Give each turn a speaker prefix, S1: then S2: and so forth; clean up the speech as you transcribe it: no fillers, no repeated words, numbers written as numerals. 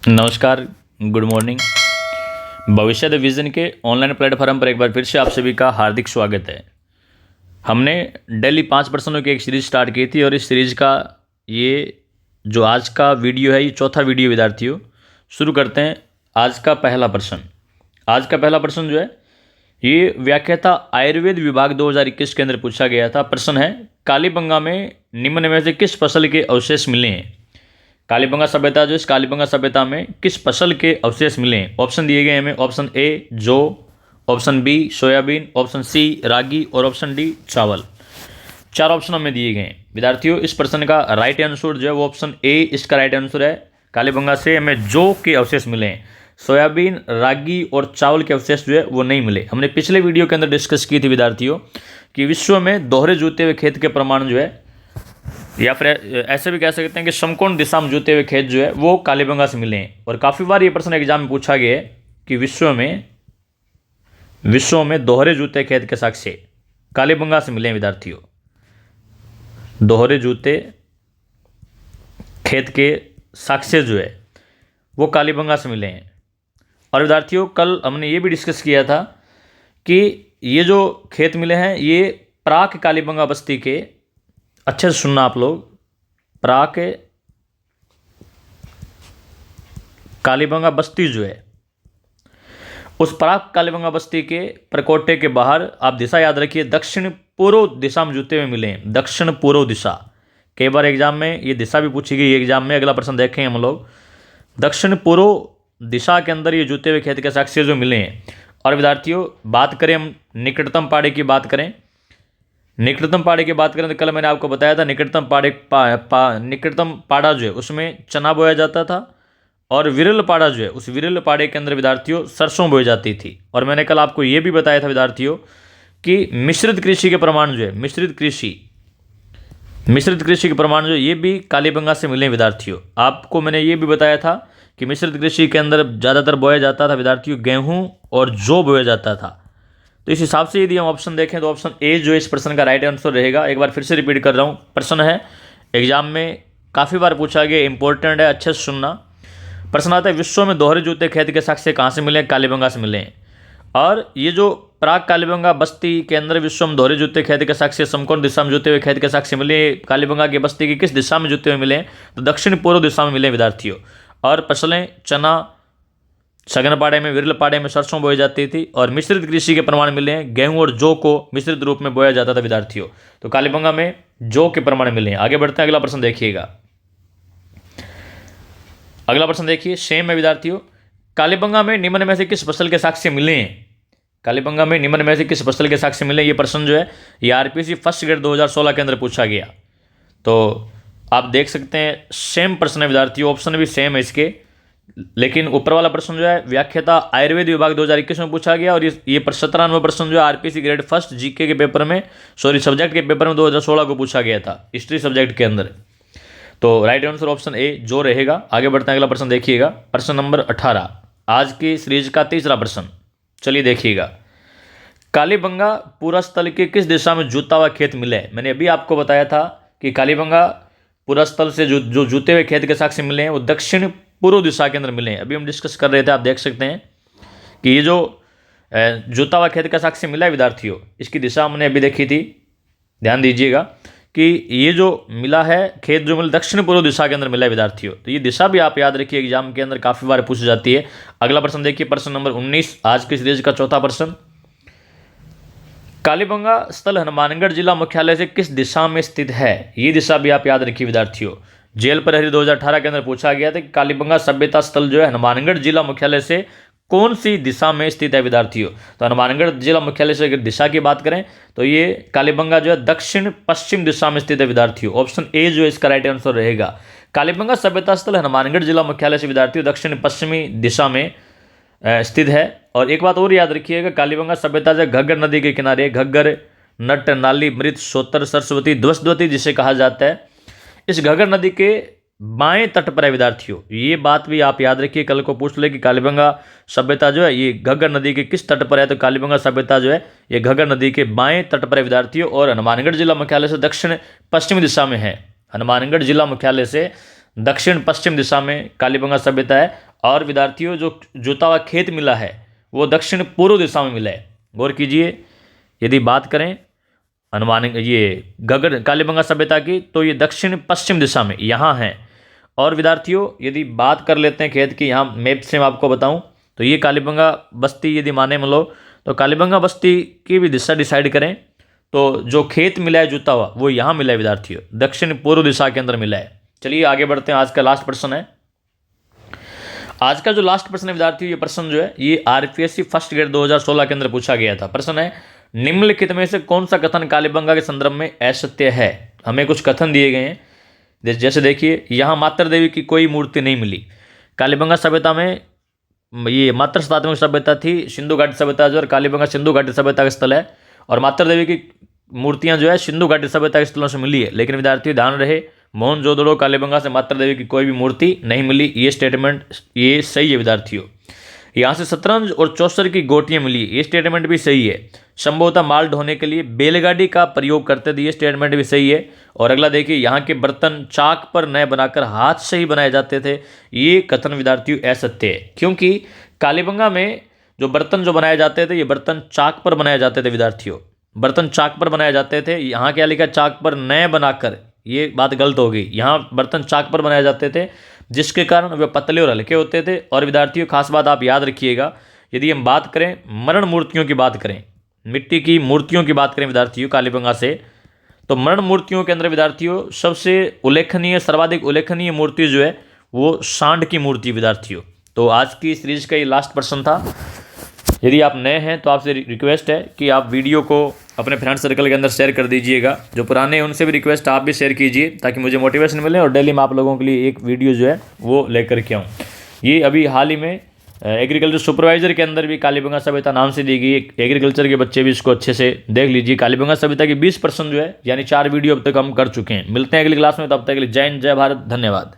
S1: नमस्कार, good morning. भविष्य the vision के ऑनलाइन प्लेटफॉर्म पर एक बार फिर से आप सभी का हार्दिक स्वागत है। हमने डेली 5 प्रश्नों की एक सीरीज़ स्टार्ट की थी और इस सीरीज़ का ये जो आज का वीडियो है ये चौथा वीडियो विद्यार्थियों। शुरू करते हैं आज का पहला प्रश्न। आज का पहला प्रश्न जो है ये व्याख्याता आयुर्वेद विभाग 2021 के अंदर पूछा गया था। प्रश्न है कालीबंगा में निम्न में से किस फसल के अवशेष मिले हैं। कालीबंगा सभ्यता जो इस कालीबंगा सभ्यता में किस फसल के अवशेष मिले हैं। ऑप्शन दिए गए हैं हमें। ऑप्शन ए जौ, option B soybean, option C ragi और ऑप्शन डी चावल। 4 ऑप्शन हमें दिए गए हैं विद्यार्थियों। इस प्रश्न का राइट आंसर जो है वो ऑप्शन ए इसका राइट आंसर है। कालीबंगा से हमें जौ के अवशेष मिले हैं, सोयाबीन, रागी और चावल के अवशेष जो है वो नहीं मिले। हमने पिछले वीडियो के अंदर डिस्कस की थी विद्यार्थियों कि विश्व में दोहरे जूते हुए खेत के प्रमाण जो है, या फिर ऐसे भी कह सकते हैं कि समकोण दिशा में जूते हुए खेत जो है वो कालीबंगा से मिले हैं। और काफ़ी बार ये प्रश्न एग्जाम में पूछा गया है कि विश्व में दोहरे जूते खेत के साक्ष्य कालीबंगा से मिले हैं विद्यार्थियों। दोहरे जूते खेत के साक्ष्य जो है वो कालीबंगा से मिले हैं। और विद्यार्थियों कल हमने ये भी डिस्कस किया था कि ये जो खेत मिले हैं ये प्राक कालीबंगा बस्ती के, अच्छे से सुनना आप लोग, प्राक कालीबंगा बस्ती जो है उस प्राक कालीबंगा बस्ती के प्रकोटे के बाहर आप दिशा याद रखिए, दक्षिण पूर्व दिशा में जूते हुए मिले हैं। दक्षिण पूर्व दिशा, कई बार एग्जाम में ये दिशा भी पूछी गई एग्जाम में। अगला प्रश्न देखें हम लोग, दक्षिण पूर्व दिशा के अंदर ये जूते हुए खेत के साक्ष्य जो मिले हैं। और विद्यार्थियों बात करें हम निकटतम पाड़े की बात करें, निकटतम पाड़े की बात करें तो कल मैंने आपको बताया था निकटतम निकटतम पाड़ा जो है उसमें चना बोया जाता था और विरल पाड़ा जो है उस विरल पाड़े के अंदर विद्यार्थियों सरसों बोई जाती थी। और मैंने कल आपको ये भी बताया था विद्यार्थियों कि मिश्रित कृषि के प्रमाण जो है, मिश्रित कृषि के प्रमाण जो है ये भी कालीबंगा से मिले विद्यार्थियों। आपको मैंने ये भी बताया था कि मिश्रित कृषि के अंदर ज़्यादातर बोया जाता था विद्यार्थियों गेहूँ और जौ बोया जाता था। तो इस हिसाब से यदि हम ऑप्शन देखें तो ऑप्शन ए जो इस प्रश्न का राइट आंसर रहेगा। एक बार फिर से रिपीट कर रहा हूँ, प्रश्न है एग्जाम में काफ़ी बार पूछा गया, इंपॉर्टेंट है, अच्छे से सुनना। प्रश्न आता है विश्व में दोहरे जूते खेत के साक्ष्य कहाँ से मिले, कालीबंगा से मिले हैं। और ये जो प्राक कालीबंगा बस्ती के अंदर विश्व में दोहरे जूते खेत के साक्ष्य समकोण दिशा में जूते हुए खेत के साक्ष्य मिले, कालीबंगा की बस्ती की किस दिशा में जूते हुए मिले, तो दक्षिण पूर्व दिशा में मिले विद्यार्थियों। और फसलें चना सघन पाड़े में, विरल पाड़े में सरसों बोई जाती थी और मिश्रित कृषि के प्रमाण मिले हैं, गेहूं और जौ को मिश्रित रूप में बोया जाता था विद्यार्थियों। तो कालीबंगा में जौ के प्रमाण मिले हैं। आगे बढ़ते हैं, अगला प्रश्न देखिएगा। अगला प्रश्न देखिए, सेम है विद्यार्थियों। कालीबंगा में निम्न में से किस फसल के साक्ष्य मिले हैं। कालीबंगा में निम्न में से किस फसल के साक्ष्य मिले, ये प्रश्न जो है ये आरपीएससी फर्स्ट ग्रेड 2016 के अंदर पूछा गया। तो आप देख सकते हैं सेम प्रश्न है विद्यार्थियों, ऑप्शन भी सेम है इसके। लेकिन ऊपर वाला प्रश्न जो है व्याख्याता आयुर्वेद विभाग 2021 में पूछा गया और ये 17वां प्रश्न जो है आरपीएससी ग्रेड फर्स्ट जीके के पेपर में, सब्जेक्ट के पेपर में 2016 को पूछा गया था, हिस्ट्री सब्जेक्ट के अंदर। तो राइट आंसर ऑप्शन ए जो रहेगा। आगे बढ़ते हैं, अगला प्रश्न देखिएगा, प्रश्न नंबर 18 आज की सीरीज का तीसरा प्रश्न। चलिए देखिएगा, कालीबंगा पूरा स्थल के किस दिशा में जूता हुआ खेत मिले। मैंने अभी आपको बताया था कि कालीबंगा पूरा स्थल से जो जूते हुए खेत के साक्ष्य मिले हैं वो दक्षिण पूर्व दिशा के अंदर मिले हैं। अभी हम डिस्कस कर रहे थे, आप देख सकते हैं कि ये जो जूता हुआ खेत का साक्ष्य मिला है विद्यार्थियों, इसकी दिशा हमने अभी देखी थी। ध्यान दीजिएगा कि ये जो मिला है खेत जो मिला दक्षिण पूर्व दिशा के अंदर मिला है विद्यार्थियों। तो ये दिशा भी आप याद रखिए, एग्जाम के अंदर काफ़ी बार पूछी जाती है। अगला प्रश्न देखिए, प्रश्न नंबर 19 आज की सीरीज का चौथा प्रश्न। कालीबंगा स्थल हनुमानगढ़ जिला मुख्यालय से किस दिशा में स्थित है, ये दिशा भी आप याद रखिए विद्यार्थियों। जेल प्रहरी 2018 के अंदर पूछा गया था कि कालीबंगा सभ्यता स्थल जो है हनुमानगढ़ जिला मुख्यालय से कौन सी दिशा में स्थित है विद्यार्थियों। तो हनुमानगढ़ जिला मुख्यालय से अगर दिशा की बात करें तो ये कालीबंगा जो है दक्षिण पश्चिम दिशा में स्थित है विद्यार्थियों। ऑप्शन ए जो इसका राइट आंसर रहेगा। कालीबंगा सभ्यता स्थल हनुमानगढ़ जिला मुख्यालय से विद्यार्थियों दक्षिण पश्चिमी दिशा में स्थित है। और एक बात और याद रखिएगा, कालीबंगा सभ्यता जो घग्गर नदी के किनारे, घग्गर, नट, नाली, मृत, सोतर, सरस्वती, ध्वस्तवती जिसे कहा जाता है, इस घग्गर नदी के बाएं तट पर है विद्यार्थियों। ये बात भी आप याद रखिए, कल को पूछ ले कि कालीबंगा सभ्यता जो है ये घग्गर नदी के किस तट पर है, तो कालीबंगा सभ्यता जो है ये घग्गर नदी के बाएं तट पर है विद्यार्थियों। और हनुमानगढ़ जिला मुख्यालय से दक्षिण पश्चिमी दिशा में है। हनुमानगढ़ जिला मुख्यालय से दक्षिण पश्चिम दिशा में कालीबंगा सभ्यता है और विद्यार्थियों जो जोता हुआ खेत मिला है वो दक्षिण पूर्व दिशा में मिला है। गौर कीजिए, यदि बात करें अनुमानिक ये गगन कालीबंगा सभ्यता की तो ये दक्षिण पश्चिम दिशा में यहाँ है। और विद्यार्थियों यदि बात कर लेते हैं खेत की, यहाँ मैप से मैं आपको बताऊं तो ये कालीबंगा बस्ती यदि माने में लो तो कालीबंगा बस्ती की भी दिशा डिसाइड करें तो जो खेत मिला है जुता हुआ वो यहाँ मिला है विद्यार्थियों, दक्षिण पूर्व दिशा के अंदर मिला है। चलिए आगे बढ़ते हैं। आज का लास्ट प्रश्न है। आज का जो लास्ट प्रश्न है विद्यार्थियों, ये प्रश्न जो है ये आरपीएससी फर्स्ट ग्रेड 2016 के अंदर पूछा गया था। प्रश्न है निम्नलिखित में से कौन सा कथन कालीबंगा के संदर्भ में असत्य है। हमें कुछ कथन दिए गए हैं, जैसे देखिए यहाँ मात्र देवी की कोई मूर्ति नहीं मिली। कालीबंगा सभ्यता में ये मात्र सातवीं सभ्यता थी, सिंधु घाटी सभ्यता जो, और कालीबंगा सिंधु घाटी सभ्यता का स्थल है और मात्र देवी की मूर्तियां जो है सिंधु घाटी सभ्यता के स्थलों से मिली है। लेकिन विद्यार्थियों ध्यान रहे, मोहनजोदड़ो कालीबंगा से मात्र देवी की कोई भी मूर्ति नहीं मिली। ये स्टेटमेंट ये सही है विद्यार्थियों। यहाँ से शतरंज और चौसर की गोटियां मिली, ये स्टेटमेंट भी सही है। संभवतः माल ढोने के लिए बैलगाड़ी का प्रयोग करते थे, ये स्टेटमेंट भी सही है। और अगला देखिए, यहाँ के बर्तन चाक पर न बनाकर हाथ से ही बनाए जाते थे, ये कथन विद्यार्थियों असत्य है। क्योंकि कालीबंगा में जो बर्तन जो बनाए जाते थे ये बर्तन चाक पर बनाए जाते थे विद्यार्थियों, बर्तन चाक पर बनाए जाते थे। यहाँ क्या लिखा, चाक पर न बनाकर, ये बात गलत हो गई। यहाँ बर्तन चाक पर बनाए जाते थे जिसके कारण वे पतले और हल्के होते थे। और विद्यार्थियों खास बात आप याद रखिएगा, यदि हम बात करें मरण मूर्तियों की बात करें, मिट्टी की मूर्तियों की बात करें विद्यार्थियों कालीबंगा से, तो मरण मूर्तियों के अंदर विद्यार्थियों सबसे उल्लेखनीय सर्वाधिक उल्लेखनीय मूर्ति जो है वो सांड की मूर्ति विद्यार्थियों। तो आज की सीरीज का ये लास्ट प्रश्न था। यदि आप नए हैं तो आपसे रिक्वेस्ट है कि आप वीडियो को अपने फ्रेंड सर्कल के अंदर शेयर कर दीजिएगा। जो पुराने हैं उनसे भी रिक्वेस्ट आप भी शेयर कीजिए ताकि मुझे मोटिवेशन मिले और डेली मैं आप लोगों के लिए एक वीडियो जो है वो लेकर के आऊँ। ये अभी हाल ही में एग्रीकल्चर सुपरवाइजर के अंदर भी कालीबंगा सभ्यता नाम से दी गई। एग्रीकल्चर के बच्चे भी इसको अच्छे से देख लीजिए। कालीबंगा सभ्यता की 20% जो है यानी 4 वीडियो अब तक हम कर चुके हैं। मिलते हैं अगली क्लास में, तब तक के लिए जय हिंद, जय भारत, धन्यवाद।